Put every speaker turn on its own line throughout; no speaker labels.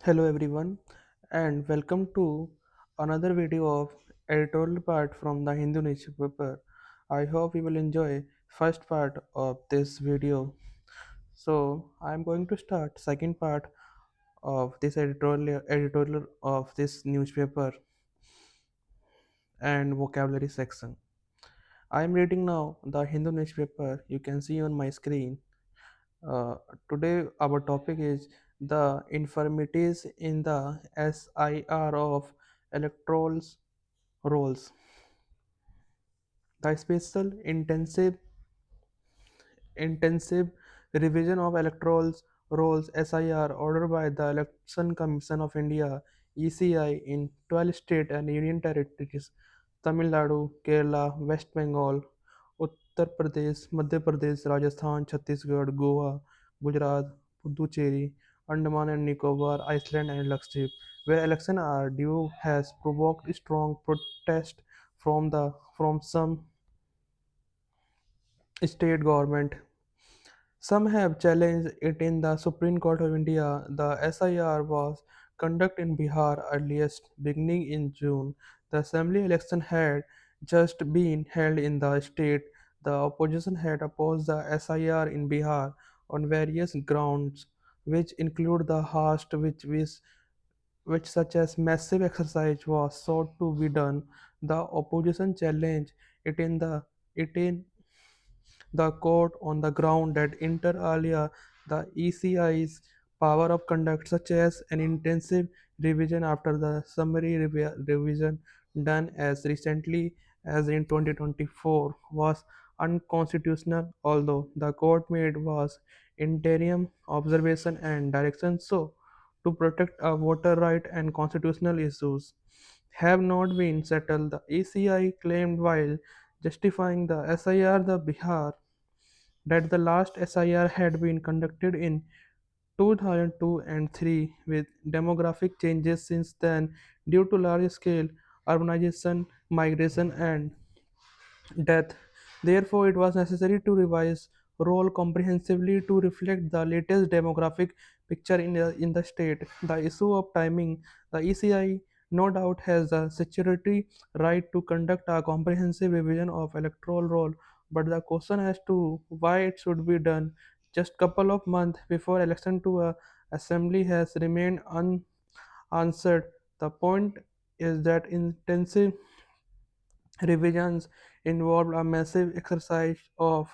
Hello everyone and welcome to another video of editorial part from the Hindu newspaper. I hope you will enjoy first part of this video. So I am going to start second part of this editorial of this newspaper and vocabulary section. I am reading now the Hindu newspaper. You can see on my screen. Uh, Today our topic is the infirmities in the SIR of electoral rolls. The special intensive revision of electoral rolls SIR ordered by the Election Commission of India ECI in 12 state and union territories Tamil Nadu, Kerala, West Bengal, Uttar Pradesh, Madhya Pradesh, Rajasthan, Chhattisgarh, Goa, Gujarat, Puducherry, Andaman and Nicobar, Iceland and Lakshadweep, where elections are due, has provoked strong protest from some state government. Some have challenged it in the Supreme Court of India. The SIR was conducted in Bihar earliest beginning in June. The assembly election had just been held in the state. The opposition had opposed the SIR in Bihar on various grounds, which include the host which such as massive exercise was sought to be done. The opposition challenged it in the court on the ground that inter alia the ECI's power of conduct, such as an intensive revision after the summary revision done as recently as in 2024, was unconstitutional, although the court made was interim observation and direction so to protect a voter right and constitutional issues have not been settled. The ECI claimed while justifying the SIR the Bihar that the last SIR had been conducted in 2002 and 3 with demographic changes since then due to large scale urbanization, migration and death. Therefore, it was necessary to revise role comprehensively to reflect the latest demographic picture in the state. The issue of timing, the ECI no doubt has the statutory right to conduct a comprehensive revision of electoral roll, but the question as to why it should be done just couple of months before election to a assembly has remained unanswered. The point is that intensive revisions involved a massive exercise of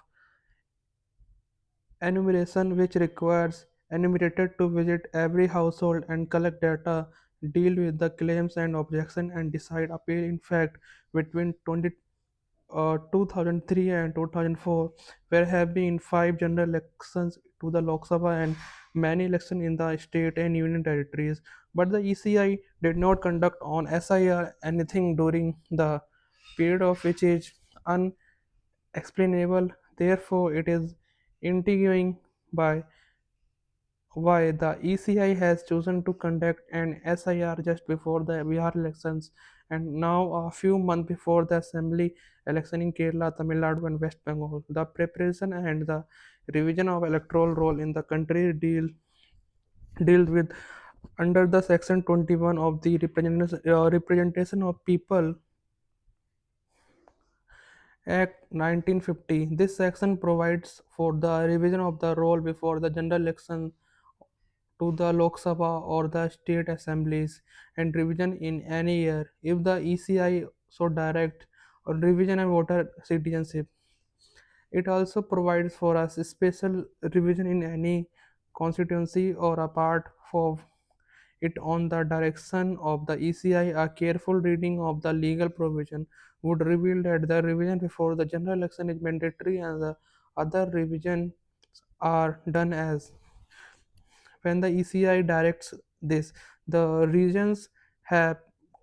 enumeration which requires enumerator to visit every household and collect data, deal with the claims and objection and decide appeal. In fact, between 2003 and 2004, there have been 5 general elections to the Lok Sabha and many elections in the state and union territories. But the ECI did not conduct on SIR anything during the period of which is unexplainable. Therefore, it is intriguing by why the ECI has chosen to conduct an SIR just before the Bihar elections and now a few months before the assembly election in Kerala, Tamil Nadu, and West Bengal. The preparation and the revision of electoral roll in the country deals with under the section 21 of the representation of people Act 1950. This section provides for the revision of the roll before the general election to the Lok Sabha or the state assemblies and revision in any year if the ECI so direct or revision and voter citizenship. It also provides for a special revision in any constituency or a part of it on the direction of the ECI. A careful reading of the legal provision would reveal that the revision before the general election is mandatory and the other revisions are done as when the ECI directs this. The regions have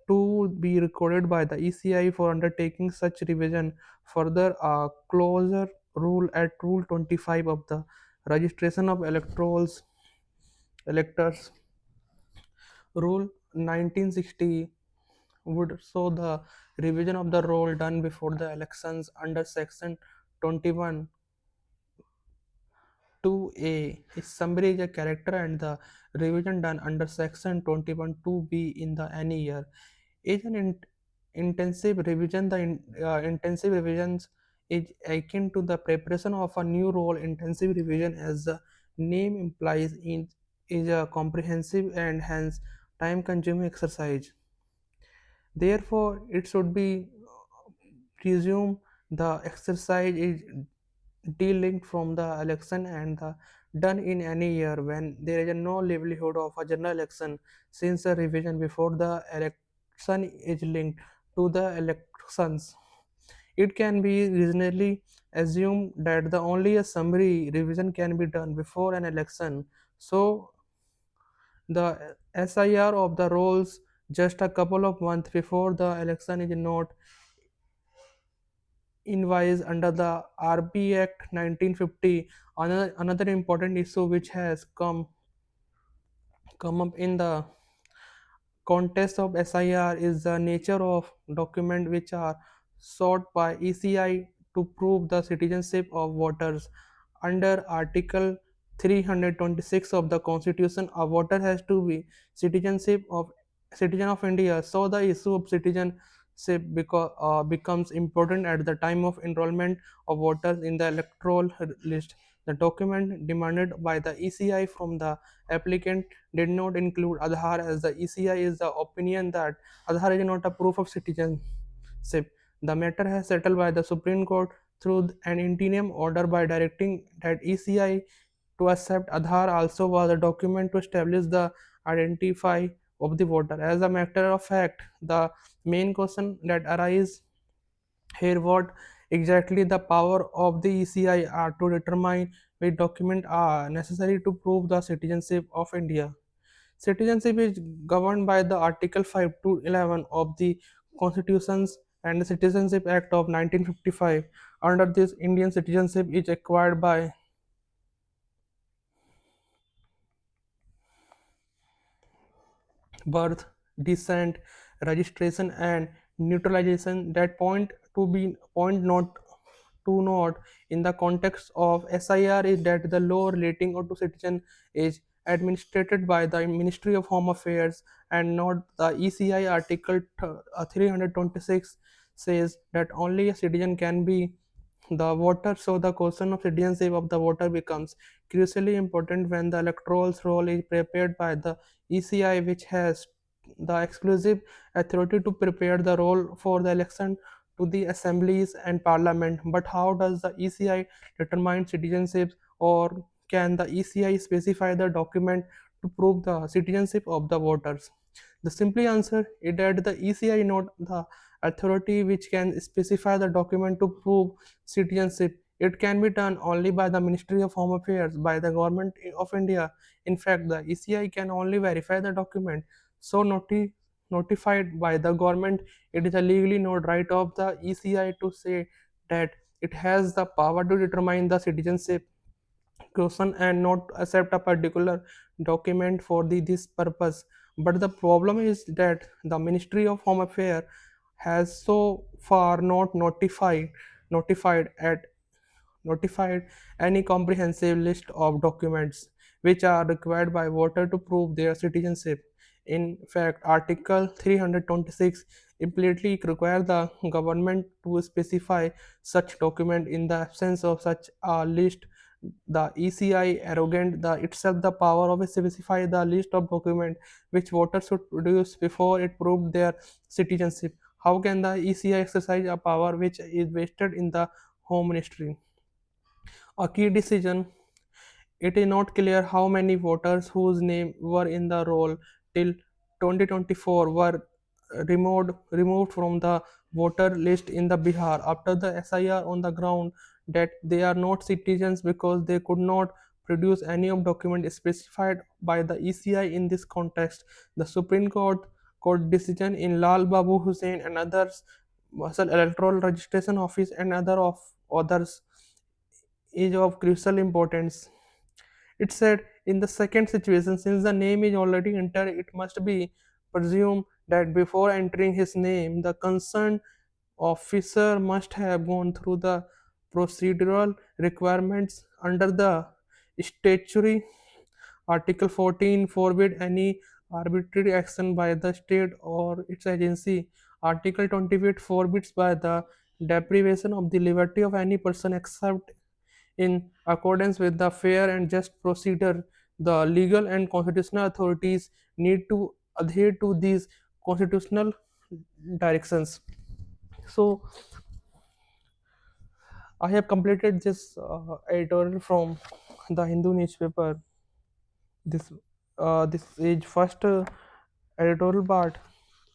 to be recorded by the ECI for undertaking such revision. Further, a closer rule at Rule 25 of the registration of electors Rule 1960 would show the revision of the roll done before the elections under section 21 2A is summary is a character and the revision done under section 21 2B in the any year. Is an intensive revision. Intensive revisions is akin to the preparation of a new role. Intensive revision, as the name implies, is a comprehensive and hence time-consuming exercise. Therefore, it should be presumed the exercise is delinked from the election and done in any year when there is no livelihood of a general election, since the revision before the election is linked to the elections. It can be reasonably assumed that the only a summary revision can be done before an election. So the SIR of the rolls just a couple of months before the election is not invoice under the RB Act 1950. Another important issue which has come up in the context of SIR is the nature of documents which are sought by ECI to prove the citizenship of voters. Under Article 326 of the Constitution, a voter has to be citizenship of citizen of India. So the issue of citizenship becomes important at the time of enrollment of voters in the electoral list. The document demanded by the ECI from the applicant did not include Aadhaar, as the ECI is the opinion that Aadhaar is not a proof of citizenship. The matter has settled by the Supreme Court through an interim order by directing that ECI to accept Aadhaar also was a document to establish the identify of the voter. As a matter of fact, the main question that arises here, what exactly the power of the ECI are to determine which documents are necessary to prove the citizenship of India. Citizenship is governed by the Article 5 to 11 of the Constitutions and the Citizenship Act of 1955. Under this, Indian citizenship is acquired by birth, descent, registration, and neutralization. That point not in the context of SIR is that the law relating to citizen is administered by the Ministry of Home Affairs and not the ECI. Article 326 says that only a citizen can be the voter, so the question of citizenship of the voter becomes crucially important when the electoral roll is prepared by the ECI, which has the exclusive authority to prepare the roll for the election to the assemblies and parliament. But how does the ECI determine citizenship, or can the ECI specify the document to prove the citizenship of the voters? The simply answer is that the ECI is not the authority which can specify the document to prove citizenship. It can be done only by the Ministry of Home Affairs, by the Government of India. In fact, the ECI can only verify the document. So notified by the government, it is a legally not right of the ECI to say that it has the power to determine the citizenship question and not accept a particular document for this purpose. But the problem is that the Ministry of Home Affairs has so far not notified at notified any comprehensive list of documents which are required by voter to prove their citizenship. In fact, Article 326 implicitly requires the government to specify such document. In the absence of such a list, the ECI arrogant the itself the power of specify the list of documents which voters should produce before it proved their citizenship. How can the ECI exercise a power which is vested in the Home Ministry? A key decision: it is not clear how many voters whose names were in the roll till 2024 were removed from the voter list in the Bihar after the SIR on the ground that they are not citizens because they could not produce any of document specified by the ECI. In this context, the Supreme Court decision in Lal Babu Hussain and others Muscle Electoral Registration Office and others is of crucial importance. It said, in the second situation, since the name is already entered, it must be presumed that before entering his name, the concerned officer must have gone through the procedural requirements under the statutory. Article 14 forbid any arbitrary action by the state or its agency. Article 28 forbids by the deprivation of the liberty of any person except in accordance with the fair and just procedure. The legal and constitutional authorities need to adhere to these constitutional directions. So, I have completed this editorial from the Hindu newspaper. This this is first editorial part.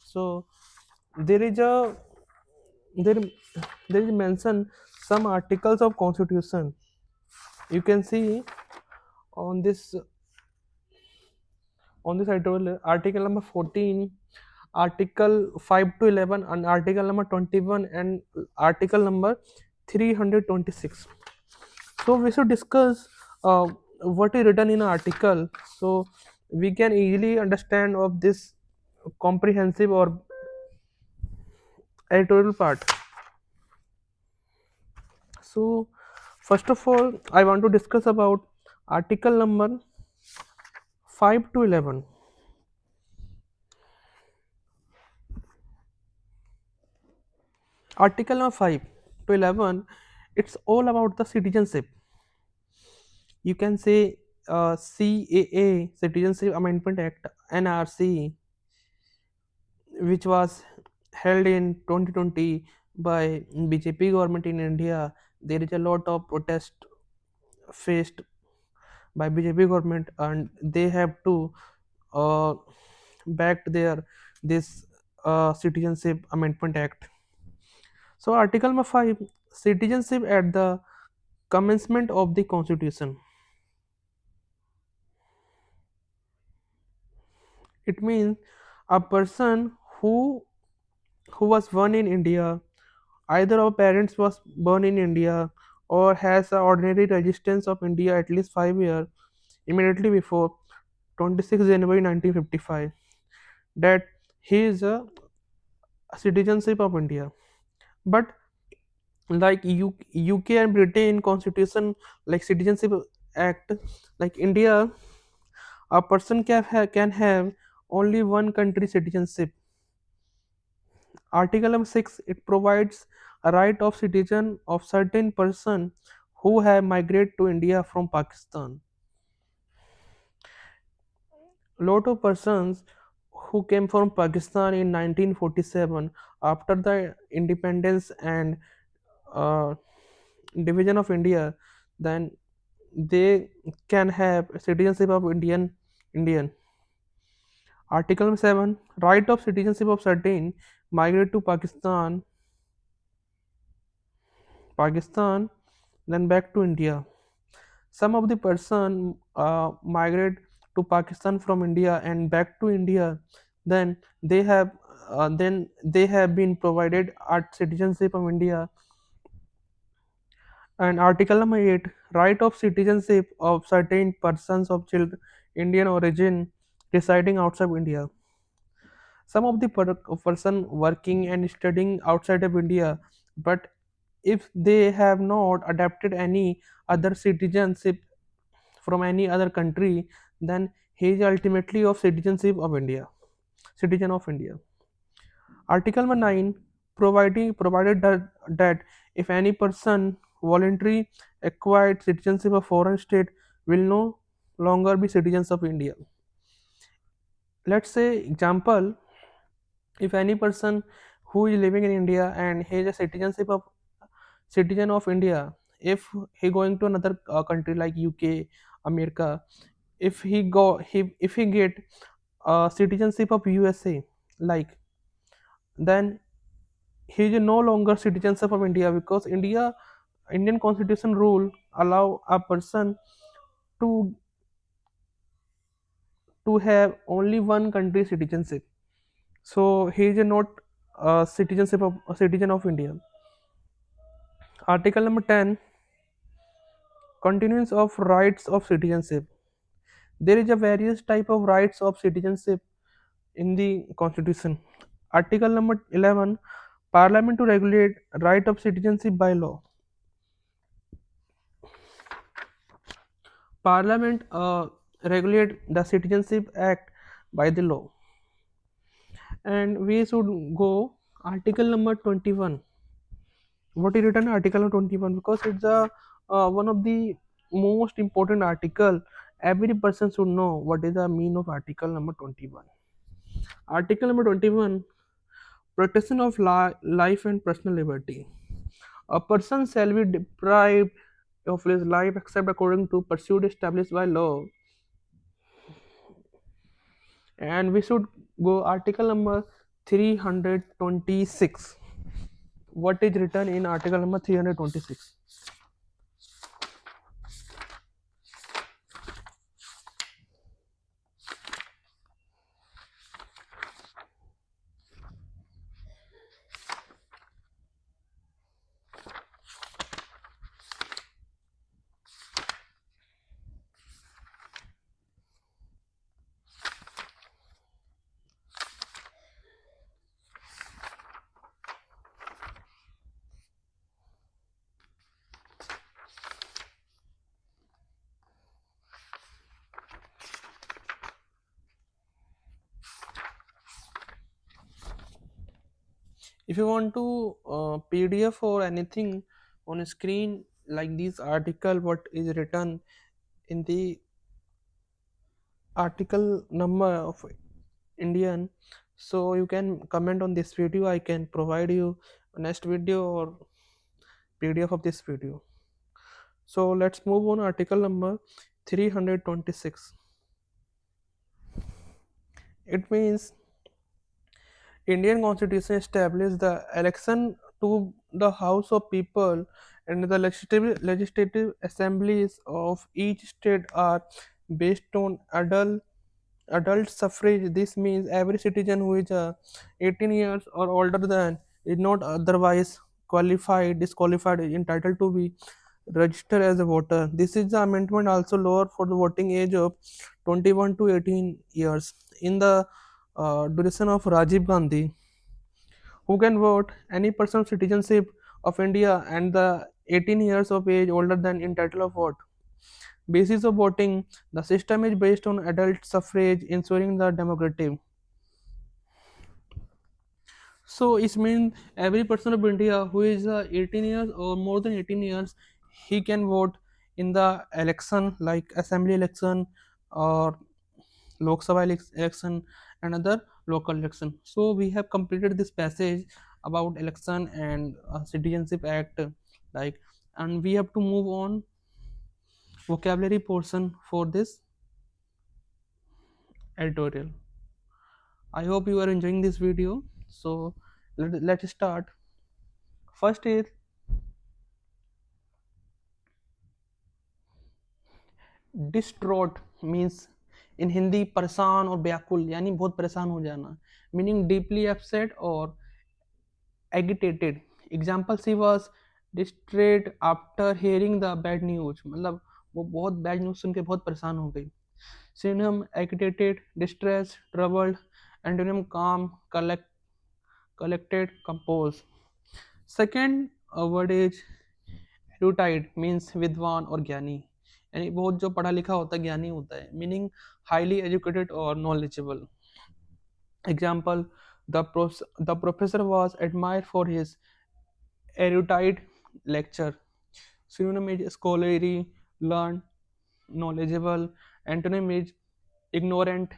So there is a there there is mention some articles of constitution. You can see on this editorial article number 14, article 5 to 11, and article number 21, and article number 326. So we should discuss what is written in an article, so we can easily understand of this comprehensive or editorial part. So first of all, I want to discuss about article number 5 to 11. Article number 5 to 11, it's all about the citizenship. You can say CAA, Citizenship Amendment Act, NRC, which was held in 2020 by BJP government in India. There is a lot of protest faced by BJP government, and they have to uh, back their this Citizenship Amendment Act. So Article number 5, citizenship at the commencement of the Constitution. It means a person who was born in India, either our parents was born in India or has a ordinary residence of India at least 5 years immediately before 26 January 1955, that he is a citizenship of India. But like UK and Britain constitution, like citizenship act, like India, a person can have only one country citizenship. Article number 6, it provides a right of citizen of certain person who have migrated to India from Pakistan. Lot of persons who came from Pakistan in 1947 after the independence and uh, division of India, then they can have citizenship of Indian. Article 7, right of citizenship of certain migrate to Pakistan, then back to India. Some of the person migrate to Pakistan from India and back to India, then they have been provided at citizenship of India. And Article number 8, right of citizenship of certain persons of Indian origin residing outside India. Some of the person working and studying outside of India, but if they have not adapted any other citizenship from any other country, then he is ultimately of citizenship of India, citizen of India. Article number 9, provided that if any person voluntarily acquired citizenship of foreign state will no longer be citizens of India. Let's say example, if any person who is living in India and he is a citizen of India, if he going to another country like UK, America, if he get citizenship of USA, like, then he is no longer citizenship of India, because Indian constitution rule allow a person to have only one country citizenship. So he is not a citizen of India. Article number 10, continuance of rights of citizenship. There is a various type of rights of citizenship in the constitution. Article number 11, parliament to regulate right of citizenship by law. Parliament regulate the Citizenship Act by the law, and we should go article number 21. What is written in article number 21? Because it's a one of the most important article. Every person should know what is the mean of article number 21. Article number 21: protection of life and personal liberty. A person shall be deprived of his life except according to pursuit established by law. And we should go article number 326. What is written in article number 326? If you want to PDF or anything on a screen like this article, what is written in the article number of Indian, so you can comment on this video. I can provide you next video or PDF of this video. So let's move on article number 326. It means Indian Constitution established the election to the House of People, and the legislative assemblies of each state are based on adult suffrage. This means every citizen who is 18 years or older than is not otherwise disqualified, is entitled to be registered as a voter. This is the amendment also lower for the voting age of 21 to 18 years. In the duration of Rajiv Gandhi, who can vote, any person of citizenship of India and the 18 years of age older than entitled of vote. Basis of voting: the system is based on adult suffrage, ensuring the democratic. So it means every person of India who is 18 years or more than 18 years, he can vote in the election like assembly election or Lok Sabha election and other local election. So we have completed this passage about election and citizenship act, like, and we have to move on vocabulary portion for this editorial. I hope you are enjoying this video. So let's start. First is distraught, means in Hindi परेशान और व्याकुल यानी बहुत परेशान हो जाना, meaning deeply upset or agitated. Example, she was distraught after hearing the bad news, मतलब वो बहुत बैड न्यूज सुन के बहुत परेशान हो गई. Synonym agitated, distressed, troubled. Antonym calm, collected, composed. Second word is erudite, means विद्वान और ज्ञानी, यानी बहुत जो पढ़ा लिखा होता है ज्ञानी होता है, मीनिंग हाईली एजुकेटेड और knowledgeable. Example, the professor was admired for his erudite lecture. Synonym is scholarly, learned, knowledgeable. Antonym is ignorant,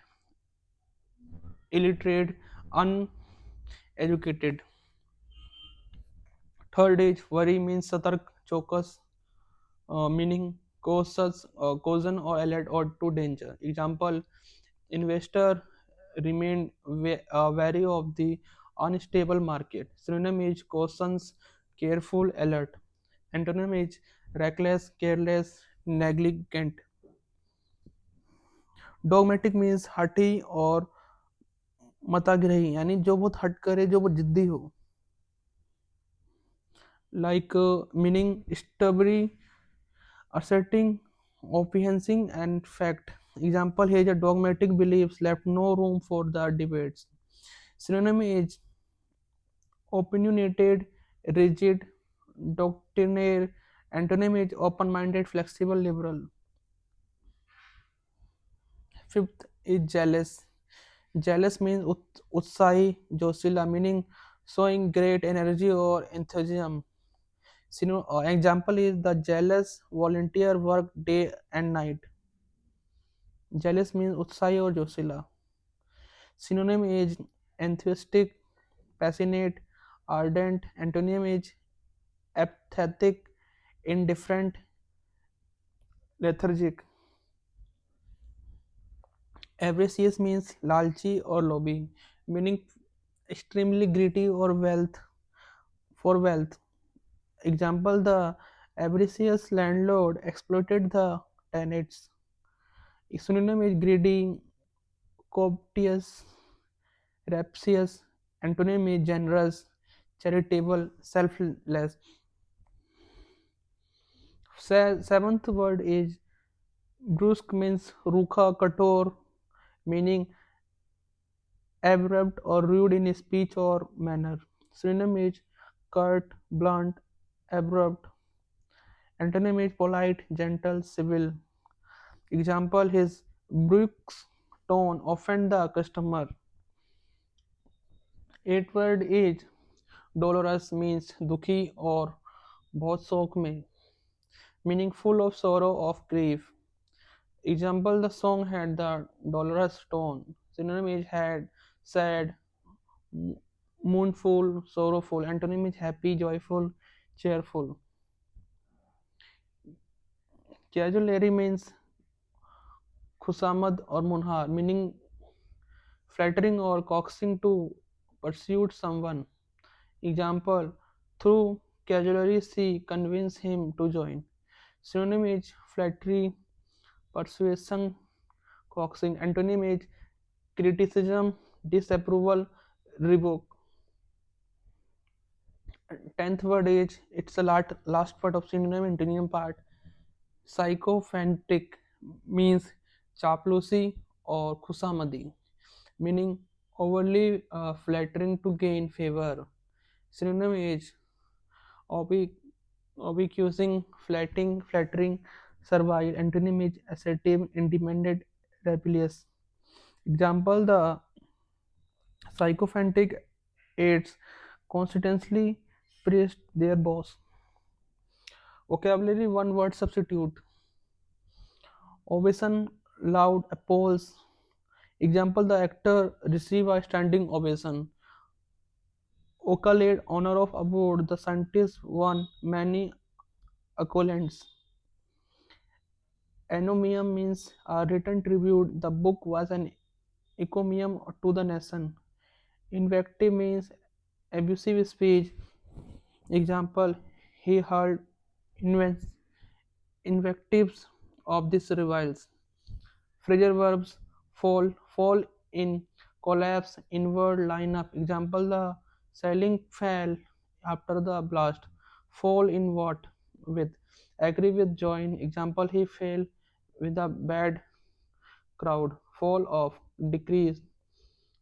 illiterate, uneducated. Third is worry, means satark, chocus, meaning caution or alert or to danger. Example, investor remained wary of the unstable market. Synonym is cautions, careful, alert. Antonym is reckless, careless, negligent. Dogmatic means हठी और मताग्रही, यानी जो बहुत हट करे, जो बहुत जिद्दी हो. Like meaning stubborn, asserting, opposing, and fact. Example, here a dogmatic beliefs left no room for the debates. Synonym is opinionated, rigid, doctrinaire. Antonym is open-minded, flexible, liberal. Fifth is jealous. Jealous means utsahi josila, meaning showing great energy or enthusiasm. Example is the jealous volunteer work day and night. Jealous means utsahi or josila. Synonym is enthusiastic, passionate, ardent. Antonym is apathetic, indifferent, lethargic. Avaricious means lalchi or lobbying, meaning extremely greedy or wealth for wealth. Example: the avaricious landlord exploited the tenants. Synonym is greedy, covetous, rapacious. Antonym is generous, charitable, selfless. Seventh word is brusque, means rukha, kator, meaning abrupt or rude in speech or manner. Synonym is curt, blunt, abrupt. Antonym is polite, gentle, civil. Example: his brusque tone offend the customer. Eighth word is dolorous, means dukhi or बहुत शोक में, meaning full of sorrow of grief. Example: the song had the dolorous tone. Synonym is had, sad, mournful, sorrowful. Antonym is happy, joyful, cheerful. Casualary means khusamad or munhar, meaning flattering or coaxing to pursue someone. Example: through casualry she convinced him to join. Synonym is flattery, persuasion, coaxing. Antonym is criticism, disapproval, rebuke. Tenth word is it's the last part of synonym antonym part. Sycophantic means chaploosi or khusamadi, meaning overly flattering to gain favor. Synonym is obi- obsequing, flattering, servile. Antonym is assertive, independent, rebellious. Example: the sycophantic aides constantly praised their boss. Vocabulary: one word substitute. Ovation, loud applause. Example: the actor received a standing ovation. Accolade, honor of award. The scientist won many accolades. Encomium means a written tribute. The book was an encomium to the nation. Invective means abusive speech. Example: he hurled invectives of this reviles. Phrasal verbs: fall in, collapse, inward, line up. Example: the ceiling fell after the blast. Fall in what? With. Agree with, join. Example: he fell with a bad crowd. Fall off, decrease.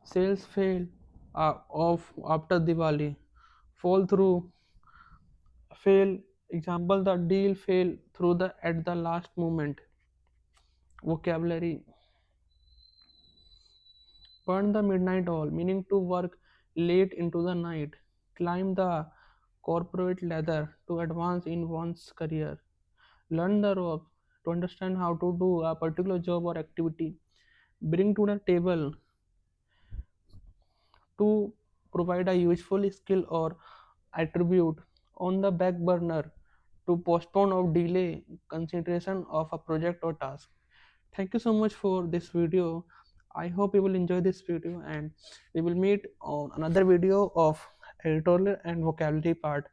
Sales fail off after Diwali. Fall through, fail. Example: the deal fell through the at the last moment. Vocabulary: burn the midnight oil, meaning to work late into the night. Climb the corporate ladder to advance in one's career. Learn the ropes to understand how to do a particular job or activity. Bring to the table to provide a useful skill or attribute. On the back burner to postpone or delay consideration of a project or task. Thank you so much for this video. I hope you will enjoy this video, and we will meet on another video of editorial and vocabulary part.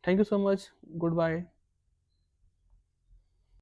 Thank you so much. Goodbye.